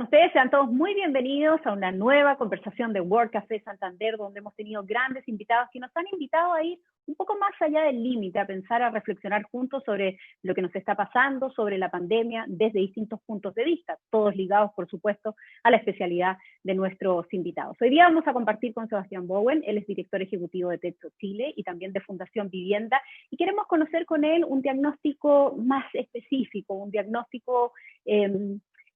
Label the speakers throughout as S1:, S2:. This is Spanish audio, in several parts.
S1: ustedes? Sean todos muy bienvenidos a una nueva conversación de World Café Santander, donde hemos tenido grandes invitados que nos han invitado a ir un poco más allá del límite, a pensar, a reflexionar juntos sobre lo que nos está pasando, sobre la pandemia, desde distintos puntos de vista, todos ligados, por supuesto, a la especialidad de nuestros invitados. Hoy día vamos a compartir con Sebastián Bowen, él es director ejecutivo de Techo Chile y también de Fundación Vivienda, y queremos conocer con él un diagnóstico más específico, un diagnóstico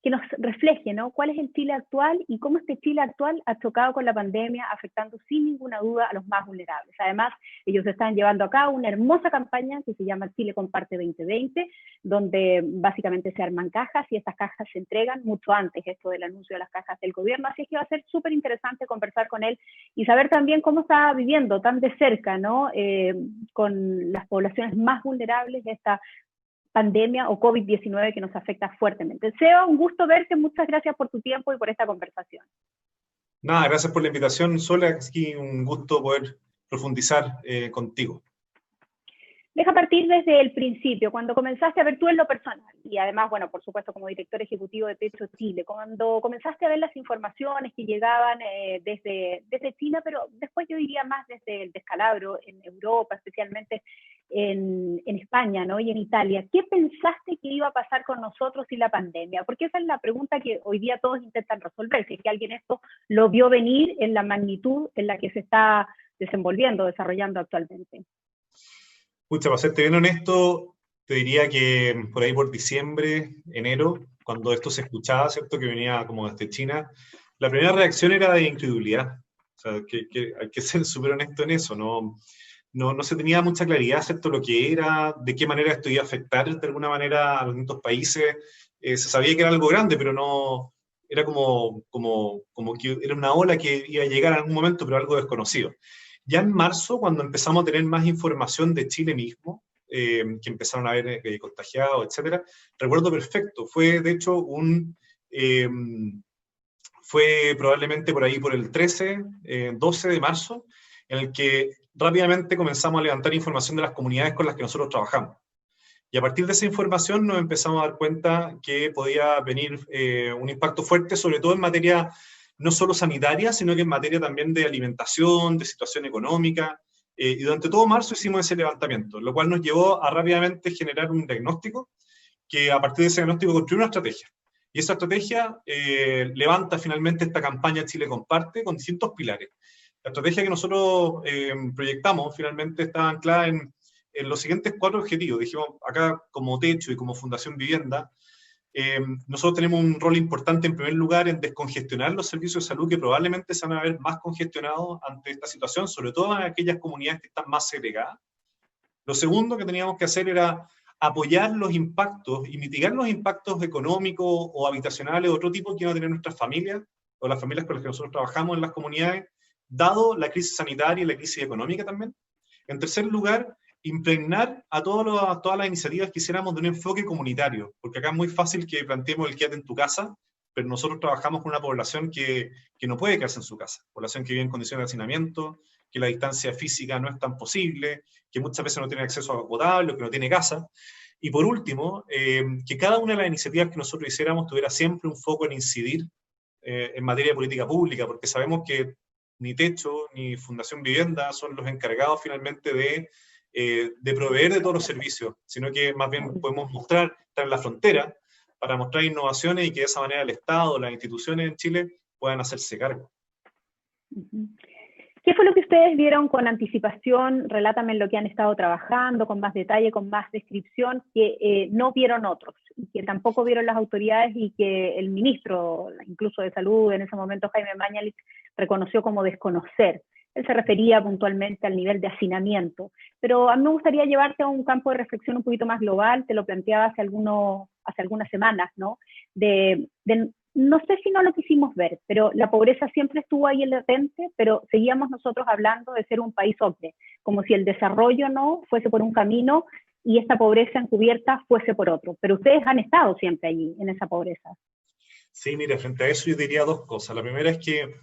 S1: que nos refleje, ¿no?, cuál es el Chile actual y cómo este Chile actual ha chocado con la pandemia, afectando sin ninguna duda a los más vulnerables. Además, ellos están llevando a cabo una hermosa campaña que se llama Chile Comparte 2020, donde básicamente se arman cajas y estas cajas se entregan mucho antes esto del anuncio de las cajas del gobierno, así es que va a ser súper interesante conversar con él y saber también cómo está viviendo tan de cerca, ¿no?, con las poblaciones más vulnerables esta pandemia o COVID-19 que nos afecta fuertemente. Seba, un gusto verte, muchas gracias por tu tiempo y por esta conversación.
S2: Nada, gracias por la invitación, Sola, aquí un gusto poder profundizar contigo.
S1: Deja partir desde el principio, cuando comenzaste a ver tú en lo personal, y además, bueno, por supuesto, como director ejecutivo de Techo Chile, cuando comenzaste a ver las informaciones que llegaban desde China, pero después yo diría más desde el descalabro en Europa, especialmente en España, ¿no?, y en Italia. ¿Qué pensaste que iba a pasar con nosotros y la pandemia? Porque esa es la pregunta que hoy día todos intentan resolver, si es que alguien esto lo vio venir en la magnitud en la que se está desenvolviendo, desarrollando actualmente.
S2: Pucha, para serte bien honesto, te diría que por ahí por diciembre, enero, cuando esto se escuchaba, ¿cierto?, que venía como desde China, la primera reacción era de incredulidad. O sea, que hay que ser súper honesto en eso, no se tenía mucha claridad, ¿cierto?, lo que era, de qué manera esto iba a afectar de alguna manera a los distintos países. Se sabía que era algo grande, pero no, era como que era una ola que iba a llegar en algún momento, pero algo desconocido. Ya en marzo, cuando empezamos a tener más información de Chile mismo, que empezaron a haber contagiados, etcétera, recuerdo perfecto, fue de hecho fue probablemente por ahí por el 13, 12 de marzo, en el que rápidamente comenzamos a levantar información de las comunidades con las que nosotros trabajamos. Y a partir de esa información nos empezamos a dar cuenta que podía venir un impacto fuerte, sobre todo en materia no solo sanitaria, sino que en materia también de alimentación, de situación económica. Y durante todo marzo hicimos ese levantamiento, lo cual nos llevó a rápidamente generar un diagnóstico, que a partir de ese diagnóstico construir una estrategia. Y esa estrategia levanta finalmente esta campaña Chile Comparte con distintos pilares. La estrategia que nosotros proyectamos finalmente está anclada en los siguientes 4 objetivos. Dijimos, acá como Techo y como Fundación Vivienda, nosotros tenemos un rol importante en primer lugar en descongestionar los servicios de salud que probablemente se van a ver más congestionados ante esta situación, sobre todo en aquellas comunidades que están más segregadas. Lo segundo que teníamos que hacer era apoyar los impactos y mitigar los impactos económicos o habitacionales o otro tipo que iban a tener nuestras familias o las familias con las que nosotros trabajamos en las comunidades, dado la crisis sanitaria y la crisis económica también. En tercer lugar, impregnar a todas las iniciativas que hiciéramos de un enfoque comunitario, porque acá es muy fácil que planteemos el quédate en tu casa, pero nosotros trabajamos con una población que no puede quedarse en su casa, población que vive en condiciones de hacinamiento, que la distancia física no es tan posible, que muchas veces no tiene acceso a agua potable, que no tiene casa. Y por último, que cada una de las iniciativas que nosotros hiciéramos tuviera siempre un foco en incidir en materia de política pública, porque sabemos que ni Techo ni Fundación Vivienda son los encargados finalmente de proveer de todos los servicios, sino que más bien podemos estar en la frontera para mostrar innovaciones y que de esa manera el Estado, las instituciones en Chile puedan hacerse cargo.
S1: ¿Qué fue lo que ustedes vieron con anticipación? Relátame en lo que han estado trabajando, con más detalle, con más descripción, que no vieron otros, y que tampoco vieron las autoridades y que el ministro, incluso de Salud, en ese momento Jaime Mañalich, reconoció como desconocer. Él se refería puntualmente al nivel de hacinamiento, pero a mí me gustaría llevarte a un campo de reflexión un poquito más global, te lo planteaba hace algunas semanas, ¿no? No sé si no lo quisimos ver, pero la pobreza siempre estuvo ahí en latente, pero seguíamos nosotros hablando de ser un país OCDE, como si el desarrollo no fuese por un camino y esta pobreza encubierta fuese por otro. Pero ustedes han estado siempre allí, en esa pobreza.
S2: Sí, mira, frente a eso yo diría 2 cosas. La primera es que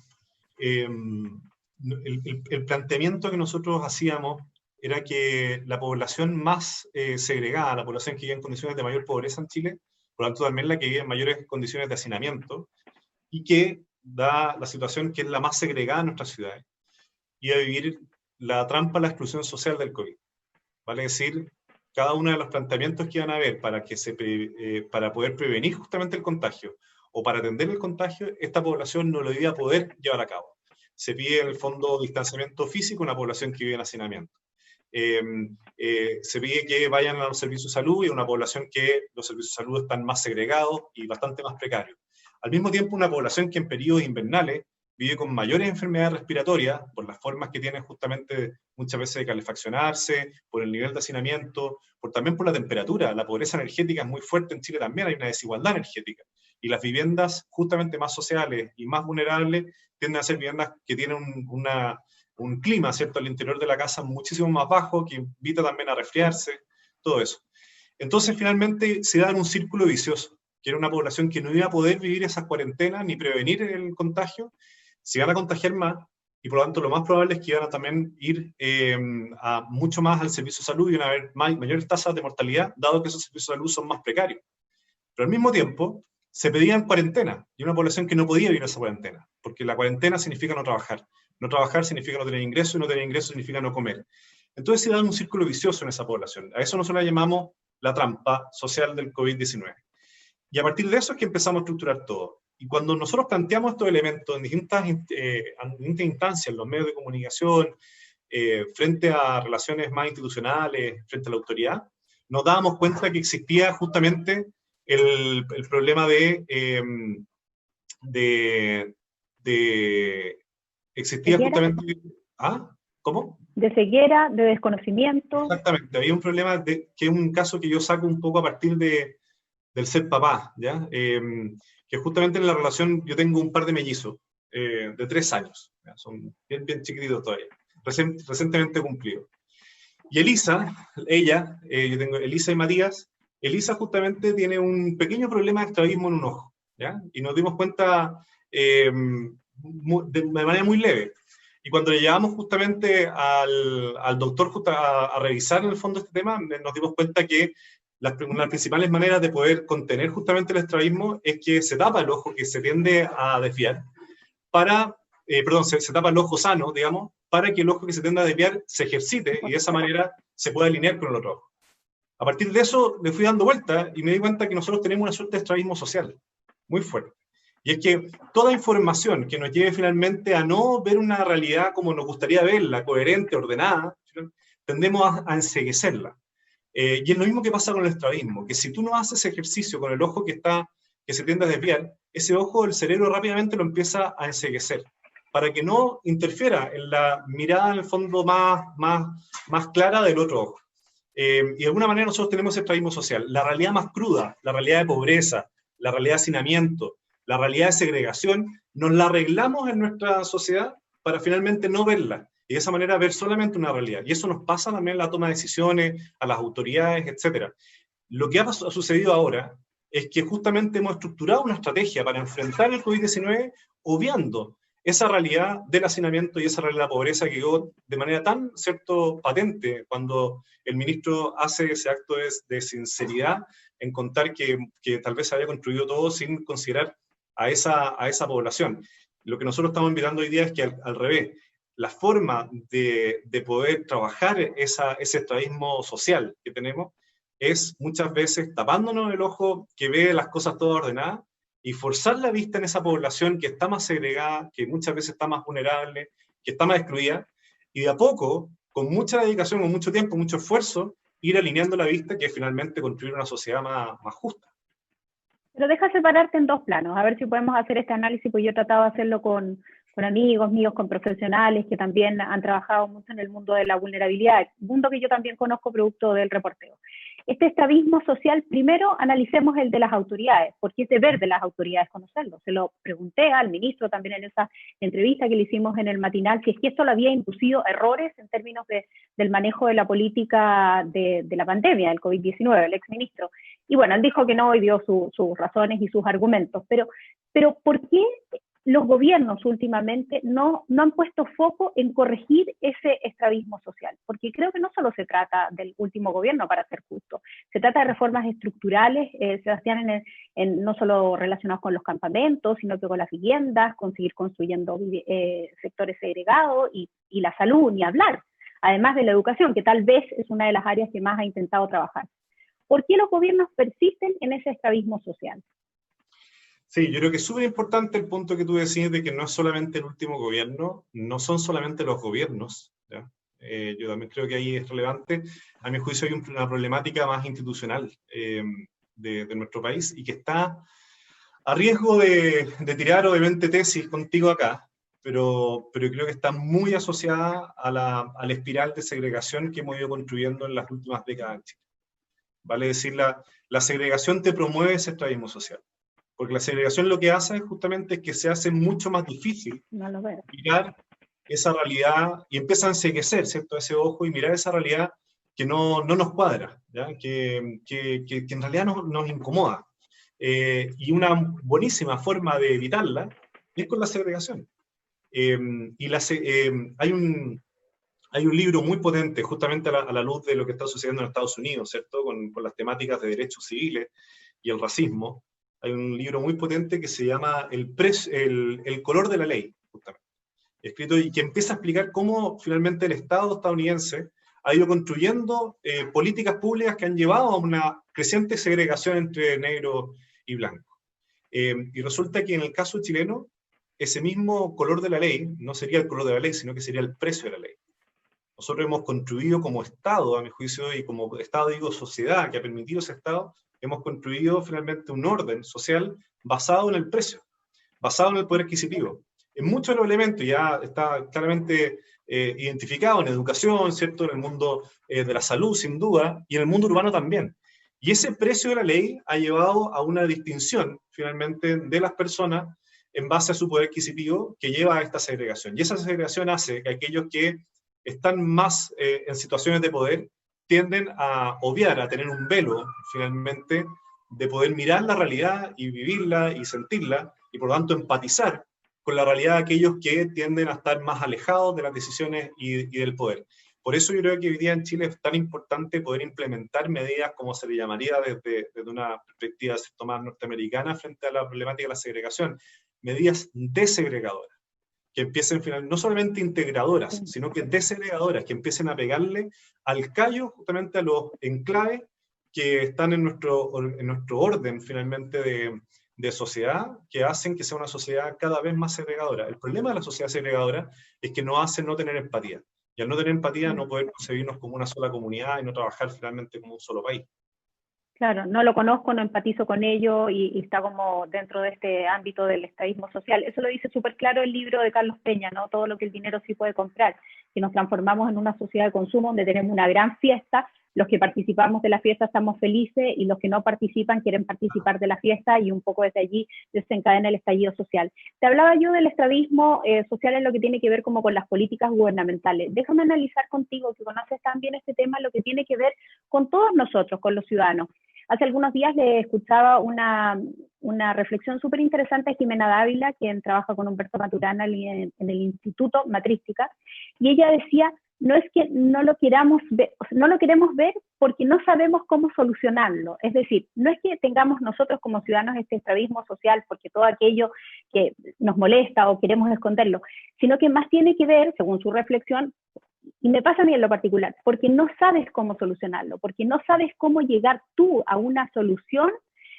S2: el planteamiento que nosotros hacíamos era que la población más segregada, la población que vive en condiciones de mayor pobreza en Chile, por lo tanto también la que vive en mayores condiciones de hacinamiento, y que da la situación que es la más segregada en nuestras ciudades, y a vivir la trampa, la exclusión social del COVID. Vale decir, cada uno de los planteamientos que van a haber para poder prevenir justamente el contagio o para atender el contagio, esta población no lo iba a poder llevar a cabo. Se pide en el fondo distanciamiento físico a una población que vive en hacinamiento. Se pide que vayan a los servicios de salud y a una población que los servicios de salud están más segregados y bastante más precarios. Al mismo tiempo, una población que en periodos invernales vive con mayores enfermedades respiratorias, por las formas que tienen justamente muchas veces de calefaccionarse, por el nivel de hacinamiento, también por la temperatura. La pobreza energética es muy fuerte en Chile también, hay una desigualdad energética. Y las viviendas justamente más sociales y más vulnerables tienden a ser viviendas que tienen un clima, ¿cierto?, al interior de la casa muchísimo más bajo, que invita también a resfriarse, todo eso. Entonces, finalmente, se da en un círculo vicioso, que era una población que no iba a poder vivir esas cuarentenas ni prevenir el contagio, se iban a contagiar más, y por lo tanto lo más probable es que iban a también ir a mucho más al servicio de salud y iban a haber mayores tasas de mortalidad, dado que esos servicios de salud son más precarios. Pero al mismo tiempo, se pedían cuarentena, y una población que no podía vivir esa cuarentena, porque la cuarentena significa no trabajar. No trabajar significa no tener ingresos, y no tener ingresos significa no comer. Entonces se da un círculo vicioso en esa población. A eso nosotros le llamamos la trampa social del COVID-19. Y a partir de eso es que empezamos a estructurar todo. Y cuando nosotros planteamos estos elementos en distintas instancias, en los medios de comunicación, frente a relaciones más institucionales, frente a la autoridad, nos dábamos cuenta que existía justamente el problema existía justamente... ¿Ah? ¿Cómo?
S1: De ceguera, de desconocimiento.
S2: Exactamente, había un problema que es un caso que yo saco un poco a partir del ser papá, ¿ya? Que justamente en la relación yo tengo un par de mellizos de 3 años, ¿ya? Son bien, bien chiquititos todavía, recientemente cumplidos. Y Elisa, yo tengo Elisa y Matías. Elisa justamente tiene un pequeño problema de estrabismo en un ojo, ¿ya? Y nos dimos cuenta de manera muy leve. Y cuando le llevamos justamente al doctor a revisar en el fondo este tema, nos dimos cuenta que una de las principales maneras de poder contener justamente el estrabismo es que se tapa el ojo, que se tiende a desviar, se tapa el ojo sano, digamos, para que el ojo que se tiende a desviar se ejercite y de esa manera se pueda alinear con el otro ojo. A partir de eso le fui dando vuelta y me di cuenta que nosotros tenemos una suerte de estrabismo social muy fuerte. Y es que toda información que nos lleve finalmente a no ver una realidad como nos gustaría verla, coherente, ordenada, tendemos a enceguecerla. Y es lo mismo que pasa con el estrabismo, que si tú no haces ejercicio con el ojo que se tiende a desviar, ese ojo el cerebro rápidamente lo empieza a enceguecer, para que no interfiera en la mirada en el fondo más clara del otro ojo. Y de alguna manera nosotros tenemos estrabismo social. La realidad más cruda, la realidad de pobreza, la realidad de hacinamiento, la realidad de segregación, nos la arreglamos en nuestra sociedad para finalmente no verla, y de esa manera ver solamente una realidad. Y eso nos pasa también en la toma de decisiones, a las autoridades, etc. Lo que ha sucedido ahora es que justamente hemos estructurado una estrategia para enfrentar el COVID-19 obviando esa realidad del hacinamiento y esa realidad de la pobreza que quedó de manera tan, ¿cierto?, patente cuando el ministro hace ese acto de sinceridad en contar que tal vez se había construido todo sin considerar a esa población. Lo que nosotros estamos invitando hoy día es que al revés, la forma de poder trabajar ese estrabismo social que tenemos es muchas veces tapándonos el ojo que ve las cosas todas ordenadas y forzar la vista en esa población que está más segregada, que muchas veces está más vulnerable, que está más excluida, y de a poco, con mucha dedicación, con mucho tiempo, mucho esfuerzo, ir alineando la vista, que es finalmente construir una sociedad más justa.
S1: Pero deja separarte en dos planos, a ver si podemos hacer este análisis, pues yo he tratado de hacerlo con amigos míos, con profesionales que también han trabajado mucho en el mundo de la vulnerabilidad, mundo que yo también conozco producto del reporteo. Este estrabismo social, primero analicemos el de las autoridades, porque es deber de las autoridades conocerlo. Se lo pregunté al ministro también en esa entrevista que le hicimos en el matinal, si es que esto le había inducido errores en términos del manejo de la política de la pandemia, del COVID-19, el exministro. Y bueno, él dijo que no y dio sus razones y sus argumentos, pero ¿por qué los gobiernos últimamente no han puesto foco en corregir ese estrabismo social, porque creo que no solo se trata del último gobierno, para ser justo, se trata de reformas estructurales, Sebastián, no solo relacionados con los campamentos, sino que con las viviendas, con seguir construyendo sectores segregados y la salud, ni hablar, además de la educación, que tal vez es una de las áreas que más ha intentado trabajar. ¿Por qué los gobiernos persisten en ese estrabismo social?
S2: Sí, yo creo que es súper importante el punto que tú decís de que no es solamente el último gobierno, no son solamente los gobiernos, ¿ya? Yo también creo que ahí es relevante. A mi juicio hay una problemática más institucional de nuestro país y que está a riesgo de tirar obviamente tesis contigo acá, pero creo que está muy asociada a la espiral de segregación que hemos ido construyendo en las últimas décadas en Chile. Vale decir, la segregación te promueve ese estrabismo social. Porque la segregación lo que hace justamente es que se hace mucho más difícil mirar esa realidad y empieza a enceguecer, ¿cierto? Ese ojo y mirar esa realidad que no nos cuadra, ¿ya? Que en realidad nos incomoda. Y una buenísima forma de evitarla es con la segregación. Hay un libro muy potente, justamente a la luz de lo que está sucediendo en Estados Unidos, ¿cierto? Con las temáticas de derechos civiles y el racismo. Hay un libro muy potente que se llama El color de la ley, justamente, escrito y que empieza a explicar cómo finalmente el Estado estadounidense ha ido construyendo políticas públicas que han llevado a una creciente segregación entre negro y blanco. Y resulta que en el caso chileno, ese mismo color de la ley no sería el color de la ley, sino que sería el precio de la ley. Nosotros hemos construido como Estado, a mi juicio, y como Estado digo sociedad, que ha permitido ese Estado, hemos construido finalmente un orden social basado en el precio, basado en el poder adquisitivo. En muchos de los elementos ya está claramente identificado en educación, ¿cierto? En el mundo de la salud, sin duda, y en el mundo urbano también. Y ese precio de la ley ha llevado a una distinción, finalmente, de las personas en base a su poder adquisitivo que lleva a esta segregación. Y esa segregación hace que aquellos que están más en situaciones de poder tienden a obviar, a tener un velo, finalmente, de poder mirar la realidad y vivirla y sentirla, y por lo tanto empatizar con la realidad de aquellos que tienden a estar más alejados de las decisiones y del poder. Por eso yo creo que hoy día en Chile es tan importante poder implementar medidas, como se le llamaría desde una perspectiva más norteamericana frente a la problemática de la segregación, medidas desegregadoras, que empiecen no solamente integradoras, sino que desegregadoras, que empiecen a pegarle al callo justamente a los enclaves que están en nuestro orden finalmente de sociedad, que hacen que sea una sociedad cada vez más segregadora. El problema de la sociedad segregadora es que nos hace no tener empatía, y al no tener empatía no poder concebirnos como una sola comunidad y no trabajar finalmente como un solo país.
S1: Claro, no lo conozco, no empatizo con ello y está como dentro de este ámbito del estadismo social. Eso lo dice súper claro el libro de Carlos Peña, ¿no? Todo lo que el dinero sí puede comprar. Que nos transformamos en una sociedad de consumo donde tenemos una gran fiesta, los que participamos de la fiesta estamos felices y los que no participan quieren participar de la fiesta y un poco desde allí desencadena el estallido social. Te hablaba yo del estadismo social en lo que tiene que ver como con las políticas gubernamentales. Déjame analizar contigo, que conoces también este tema, lo que tiene que ver con todos nosotros, con los ciudadanos. Hace algunos días le escuchaba una reflexión súper interesante a Jimena Dávila, quien trabaja con Humberto Maturana en el Instituto Matrística, y ella decía, no es que no lo queremos ver porque no sabemos cómo solucionarlo. Es decir, no es que tengamos nosotros como ciudadanos este estrabismo social porque todo aquello que nos molesta o queremos esconderlo, sino que más tiene que ver, según su reflexión, y me pasa a mí en lo particular, porque no sabes cómo solucionarlo, porque no sabes cómo llegar tú a una solución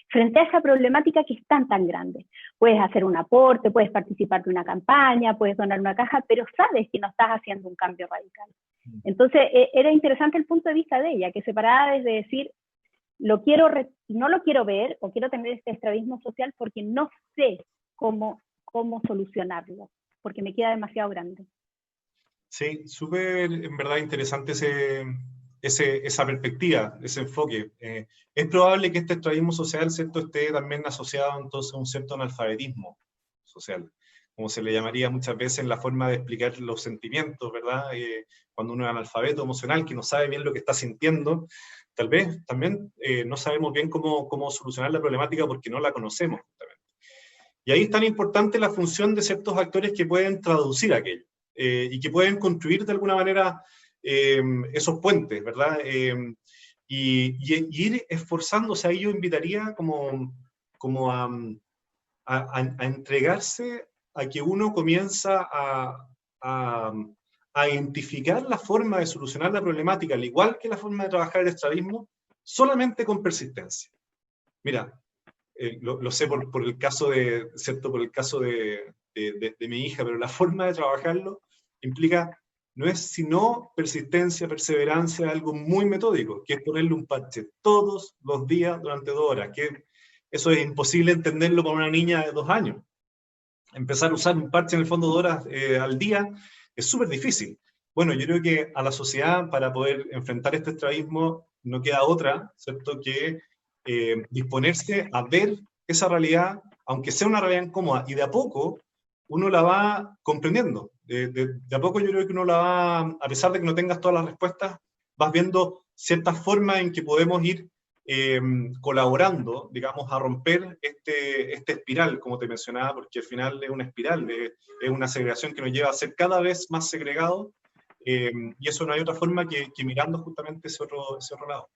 S1: frente a esa problemática que es tan grande. Puedes hacer un aporte, puedes participar de una campaña, puedes donar una caja, pero sabes que no estás haciendo un cambio radical. Entonces, era interesante el punto de vista de ella, que se paraba desde decir, no lo quiero ver, o quiero tener este estrabismo social porque no sé cómo solucionarlo, porque me queda demasiado grande.
S2: Sí, súper, en verdad, interesante esa perspectiva, ese enfoque. Es probable que este estrabismo social, ¿cierto?, esté también asociado entonces a un cierto analfabetismo social, como se le llamaría muchas veces en la forma de explicar los sentimientos, ¿verdad? Cuando uno es analfabeto emocional, que no sabe bien lo que está sintiendo, tal vez también no sabemos bien cómo solucionar la problemática porque no la conocemos, justamente. Y ahí es tan importante la función de ciertos actores que pueden traducir aquello, y que pueden construir de alguna manera esos puentes, ¿verdad? Y ir esforzándose, ahí yo invitaría como a entregarse a que uno comienza a, a identificar la forma de solucionar la problemática, al igual que la forma de trabajar el extravismo, solamente con persistencia. Mira, lo sé por el caso de, ¿cierto? Por el caso de mi hija, pero la forma de trabajarlo implica, no es sino persistencia, perseverancia, algo muy metódico, que es ponerle un parche todos los días durante 2 horas, que eso es imposible entenderlo para una niña de 2 años. Empezar a usar un parche en el fondo 2 horas al día es súper difícil. Bueno, yo creo que a la sociedad, para poder enfrentar este extravismo, no queda otra, ¿cierto?, que disponerse a ver esa realidad, aunque sea una realidad incómoda, y de a poco uno la va comprendiendo. De a poco yo creo que uno la va, a pesar de que no tengas todas las respuestas, vas viendo ciertas formas en que podemos ir colaborando, digamos, a romper este espiral, como te mencionaba, porque al final es una espiral, es una segregación que nos lleva a ser cada vez más segregados, y eso no hay otra forma que mirando justamente ese otro lado.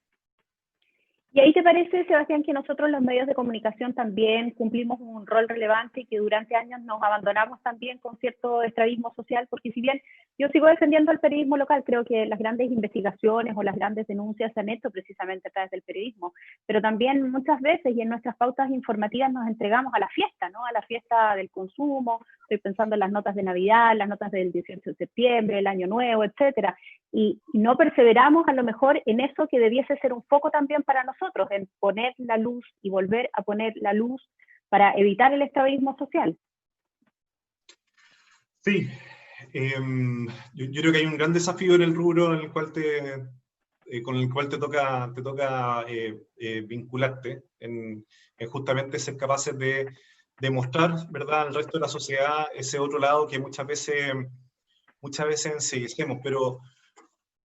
S1: ¿Y ahí te parece, Sebastián, que nosotros los medios de comunicación también cumplimos un rol relevante y que durante años nos abandonamos también con cierto extravismo social? Porque si bien yo sigo defendiendo el periodismo local, creo que las grandes investigaciones o las grandes denuncias se han hecho precisamente a través del periodismo, pero también muchas veces y en nuestras pautas informativas nos entregamos a la fiesta, ¿no? A la fiesta del consumo. Estoy pensando en las notas de Navidad, las notas del 18 de septiembre, el Año Nuevo, etcétera. Y no perseveramos a lo mejor en eso que debiese ser un foco también para nosotros, en poner la luz y volver a poner la luz para evitar el extravismo social.
S2: Sí, yo creo que hay un gran desafío en el rubro en el cual con el cual te toca vincularte, en justamente ser capaces de mostrar, ¿verdad?, al resto de la sociedad ese otro lado que muchas veces enseguecemos, pero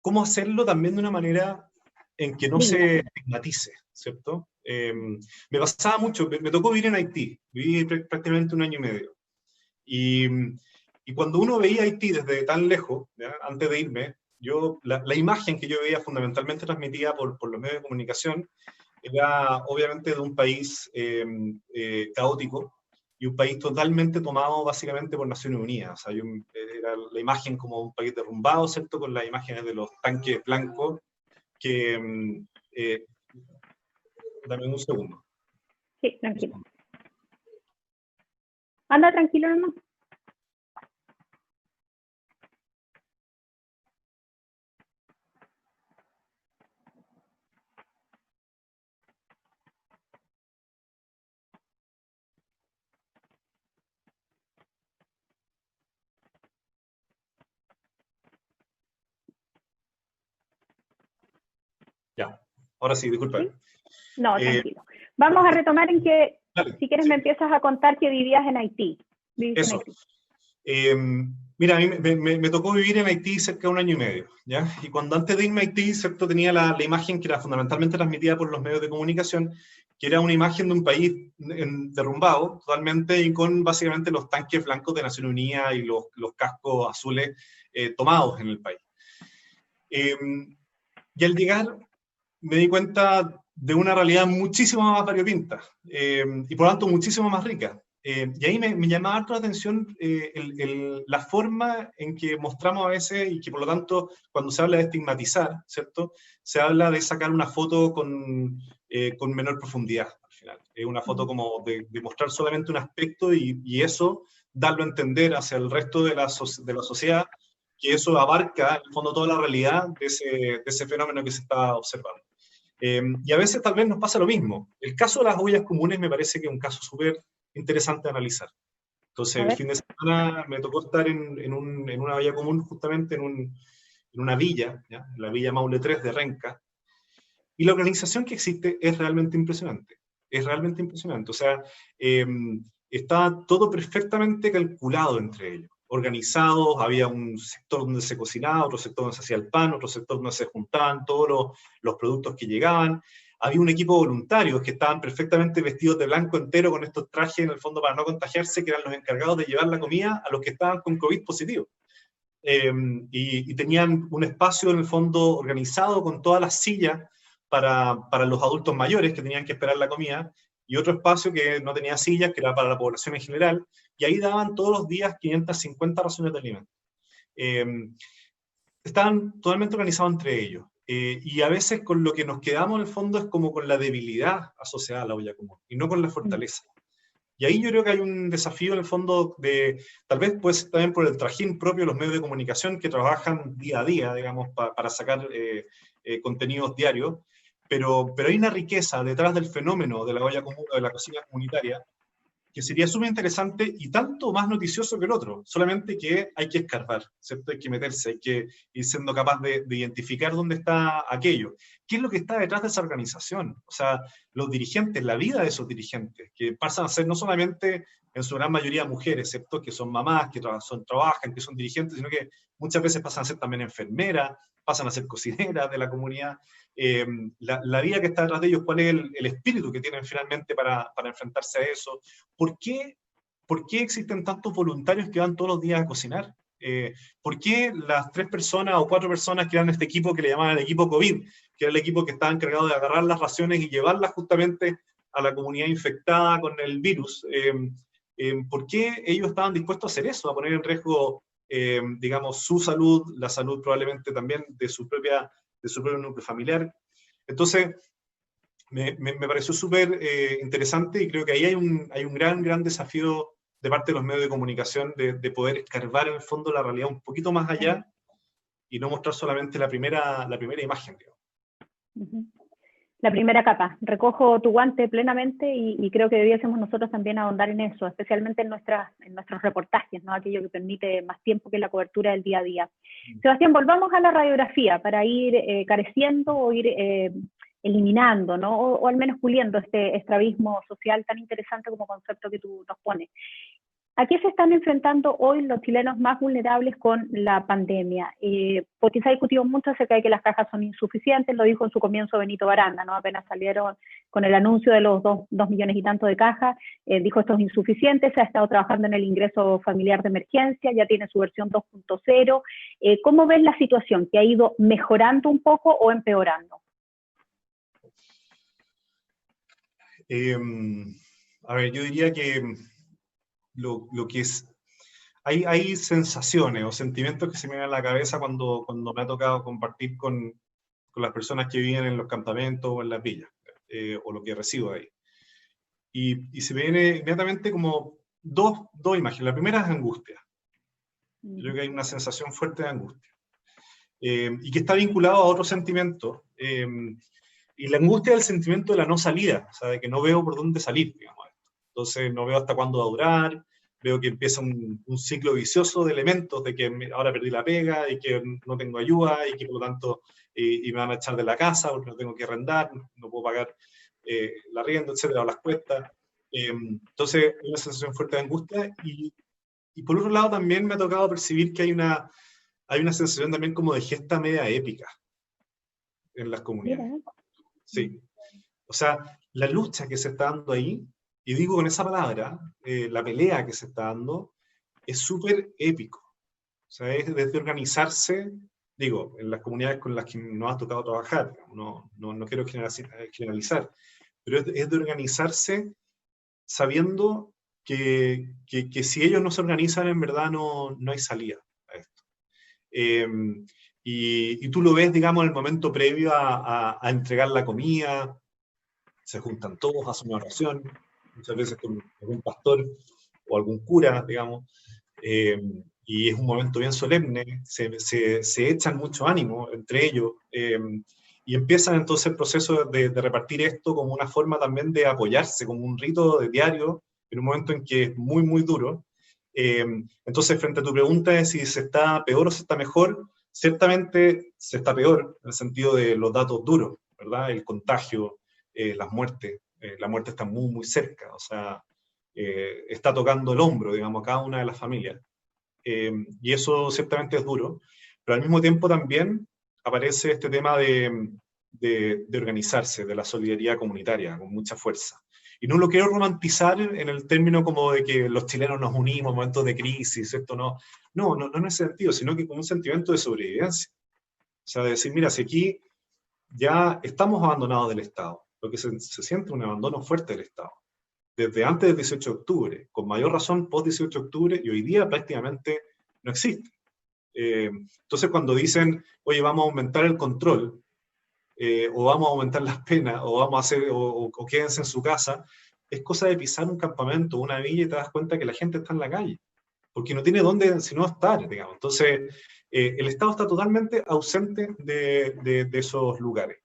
S2: cómo hacerlo también de una manera en que no se estigmatice, ¿cierto? Me pasaba mucho, me tocó vivir en Haití, viví prácticamente 1 año y medio, y cuando uno veía Haití desde tan lejos, ¿ya?, antes de irme, la imagen que yo veía fundamentalmente transmitida por los medios de comunicación era obviamente de un país caótico, y un país totalmente tomado básicamente por Naciones Unidas. O sea, era la imagen como un país derrumbado, ¿cierto?, con las imágenes de los tanques blancos, que... dame un segundo.
S1: Sí, tranquilo. Anda tranquilo, hermano.
S2: Ya, ahora sí, disculpa.
S1: ¿Sí? No, tranquilo. Vamos a retomar en que,
S2: dale,
S1: si quieres,
S2: sí.
S1: me empiezas a contar que vivías en Haití.
S2: Eso.
S1: En Haití.
S2: Mira, a mí me tocó vivir en Haití cerca de 1 año y medio, ¿ya? Y cuando antes de irme a Haití, ¿cierto?, tenía la imagen que era fundamentalmente transmitida por los medios de comunicación, que era una imagen de un país derrumbado totalmente y con básicamente los tanques blancos de Naciones Unidas y los cascos azules tomados en el país. Y al llegar me di cuenta de una realidad muchísimo más variopinta y por lo tanto muchísimo más rica. Y ahí me llamaba harto la atención la forma en que mostramos a veces, y que por lo tanto cuando se habla de estigmatizar, ¿cierto?, se habla de sacar una foto con menor profundidad al final. Es una foto como de mostrar solamente un aspecto y eso darlo a entender hacia el resto de la sociedad, que eso abarca en el fondo toda la realidad de ese fenómeno que se está observando. Y a veces tal vez nos pasa lo mismo. El caso de las huellas comunes me parece que es un caso súper interesante de analizar. Entonces, el fin de semana me tocó estar en una huella común, justamente en una villa, ¿ya?, en la Villa Maule 3 de Renca, y la organización que existe es realmente impresionante. Es realmente impresionante. O sea, está todo perfectamente calculado entre ellos, organizados. Había un sector donde se cocinaba, otro sector donde se hacía el pan, otro sector donde se juntaban todos los productos que llegaban. había un equipo de voluntarios que estaban perfectamente vestidos de blanco entero con estos trajes en el fondo para no contagiarse, que eran los encargados de llevar la comida a los que estaban con COVID positivo. Y tenían un espacio en el fondo organizado con todas las sillas para los adultos mayores que tenían que esperar la comida, y otro espacio que no tenía sillas, que era para la población en general, y ahí daban todos los días 550 raciones de alimentos. Estaban totalmente organizados entre ellos. Y a veces con lo que nos quedamos en el fondo es como con la debilidad asociada a la olla común, y no con la fortaleza. Y ahí yo creo que hay un desafío en el fondo de, tal vez pues también por el trajín propio de los medios de comunicación que trabajan día a día, digamos, para sacar contenidos diarios, pero hay una riqueza detrás del fenómeno de la olla común, de la cocina comunitaria, que sería súper interesante y tanto más noticioso que el otro, solamente que hay que escarbar, ¿cierto? Hay que meterse, hay que ir siendo capaz de identificar dónde está aquello. ¿Qué es lo que está detrás de esa organización? O sea, los dirigentes, la vida de esos dirigentes, que pasan a ser no solamente en su gran mayoría mujeres, ¿cierto? Que son mamás, que trabajan, que son dirigentes, sino que muchas veces pasan a ser también enfermeras, pasan a ser cocineras de la comunidad. La vida que está detrás de ellos, cuál es el espíritu que tienen finalmente para enfrentarse a eso. ¿Por qué existen tantos voluntarios que van todos los días a cocinar? ¿Por qué las 3 personas o 4 personas que eran este equipo que le llamaban el equipo COVID, que era el equipo que estaba encargado de agarrar las raciones y llevarlas justamente a la comunidad infectada con el virus? ¿Por qué ellos estaban dispuestos a hacer eso, a poner en riesgo, digamos, su salud, la salud probablemente también de su propio núcleo familiar? Entonces, me pareció súper interesante, y creo que ahí hay un gran desafío de parte de los medios de comunicación de poder escarbar en el fondo la realidad un poquito más allá y no mostrar solamente la primera imagen, digamos.
S1: La primera capa. Recojo tu guante plenamente y creo que debiésemos nosotros también ahondar en eso, especialmente en nuestros reportajes, ¿no? Aquello que permite más tiempo que la cobertura del día a día. Sebastián, volvamos a la radiografía para ir careciendo o ir eliminando, ¿no? O al menos puliendo este estrabismo social tan interesante como concepto que tú nos pones. ¿A qué se están enfrentando hoy los chilenos más vulnerables con la pandemia? Porque se ha discutido mucho acerca de que las cajas son insuficientes, lo dijo en su comienzo Benito Baranda, ¿no? Apenas salieron con el anuncio de los 2 millones y tanto de cajas, dijo esto es insuficiente, se ha estado trabajando en el ingreso familiar de emergencia, ya tiene su versión 2.0. ¿Cómo ves la situación? ¿Que ha ido mejorando un poco o empeorando?
S2: A ver, yo diría que lo que es, hay sensaciones o sentimientos que se me vienen a la cabeza cuando me ha tocado compartir con las personas que viven en los campamentos o en las villas, o lo que recibo ahí. Y se me viene inmediatamente como dos imágenes. La primera es angustia. Creo que hay una sensación fuerte de angustia. Y que está vinculado a otro sentimiento. Y la angustia es el sentimiento de la no salida, o sea, de que no veo por dónde salir, digamos. Entonces no veo hasta cuándo va a durar, veo que empieza un ciclo vicioso de elementos, de que ahora perdí la pega, y que no tengo ayuda, y que por lo tanto y me van a echar de la casa porque no tengo que arrendar, no puedo pagar el arriendo, etcétera, o las cuestas. Entonces hay una sensación fuerte de angustia, y por otro lado también me ha tocado percibir que hay una sensación también como de gesta media épica en las comunidades. Mira. Sí. O sea, la lucha que se está dando ahí, y digo con esa palabra, la pelea que se está dando, es súper épico. O sea, es desde organizarse, digo, en las comunidades con las que nos ha tocado trabajar, no quiero generalizar, pero es de organizarse sabiendo que si ellos no se organizan, en verdad no hay salida a esto. Y tú lo ves, digamos, en el momento previo a entregar la comida, se juntan todos, hacen una oración, muchas veces con algún pastor o algún cura, digamos, y es un momento bien solemne, se echan mucho ánimo entre ellos, y empiezan entonces el proceso de repartir esto como una forma también de apoyarse, como un rito de diario, en un momento en que es muy, muy duro. Entonces, frente a tu pregunta de si se está peor o se está mejor, ciertamente se está peor, en el sentido de los datos duros, ¿verdad? El contagio, las muertes, la muerte está muy, muy cerca, o sea, está tocando el hombro, digamos, a cada una de las familias. Y eso ciertamente es duro, pero al mismo tiempo también aparece este tema de de organizarse, de la solidaridad comunitaria, con mucha fuerza. Y no lo quiero romantizar en el término como de que los chilenos nos unimos en momentos de crisis, ¿cierto? No en ese sentido, sino que como un sentimiento de sobrevivencia. O sea, de decir, mira, si aquí ya estamos abandonados del Estado, lo que se siente un abandono fuerte del Estado, desde antes del 18 de octubre, con mayor razón post 18 de octubre, y hoy día prácticamente no existe. Entonces cuando dicen, oye, vamos a aumentar el control, o vamos a aumentar las penas, o vamos a hacer, o quédense en su casa, es cosa de pisar un campamento, una villa, y te das cuenta que la gente está en la calle, porque no tiene dónde sino estar, digamos. Entonces, el Estado está totalmente ausente de esos lugares.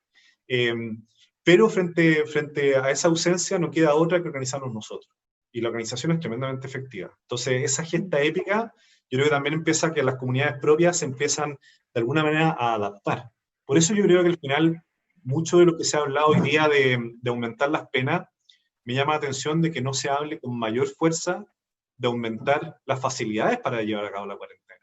S2: Pero frente a esa ausencia no queda otra que organizarnos nosotros. Y la organización es tremendamente efectiva. Entonces, esa gesta épica, yo creo que también empieza que las comunidades propias se empiezan de alguna manera a adaptar. Por eso yo creo que al final, mucho de lo que se ha hablado hoy día de aumentar las penas, me llama la atención de que no se hable con mayor fuerza de aumentar las facilidades para llevar a cabo la cuarentena.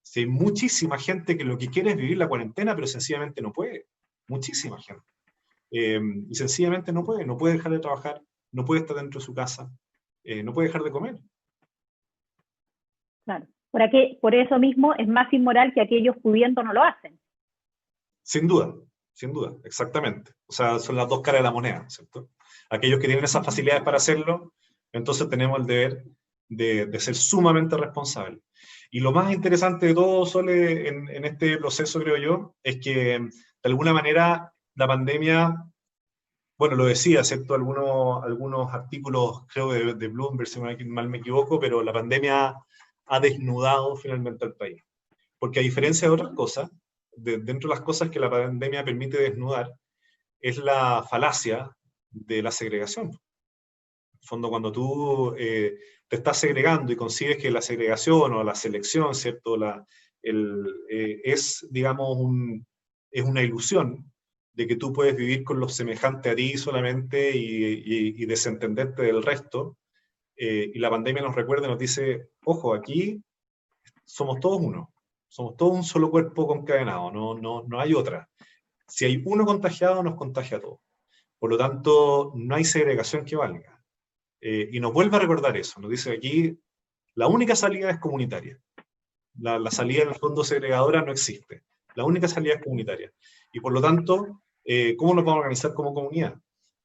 S2: Si hay muchísima gente que lo que quiere es vivir la cuarentena, pero sencillamente no puede. Muchísima gente. Y sencillamente no puede dejar de trabajar, no puede estar dentro de su casa, no puede dejar de comer.
S1: Claro. Por eso mismo es más inmoral que aquellos pudiendo no lo hacen.
S2: Sin duda, exactamente. O sea, son las dos caras de la moneda, ¿cierto? Aquellos que tienen esas facilidades para hacerlo, entonces tenemos el deber de ser sumamente responsables. Y lo más interesante de todo, Sole, en este proceso, creo yo, es que de alguna manera la pandemia, bueno, lo decía, ¿cierto? Algunos artículos, creo, de Bloomberg, si mal me equivoco, pero la pandemia ha desnudado finalmente al país. Porque a diferencia de otras cosas, dentro de las cosas que la pandemia permite desnudar, es la falacia de la segregación. En el fondo, cuando tú te estás segregando y consigues que la segregación o la selección, ¿cierto? Es, digamos, es una ilusión de que tú puedes vivir con lo semejante a ti solamente y desentenderte del resto. Y la pandemia nos recuerda y nos dice, ojo, aquí somos todos uno. Somos todos un solo cuerpo concadenado, no hay otra. Si hay uno contagiado, nos contagia a todos. Por lo tanto, no hay segregación que valga. Y nos vuelve a recordar eso. Nos dice aquí, la única salida es comunitaria. La salida en el fondo segregadora no existe. La única salida es comunitaria. Y por lo tanto, ¿cómo nos vamos a organizar como comunidad?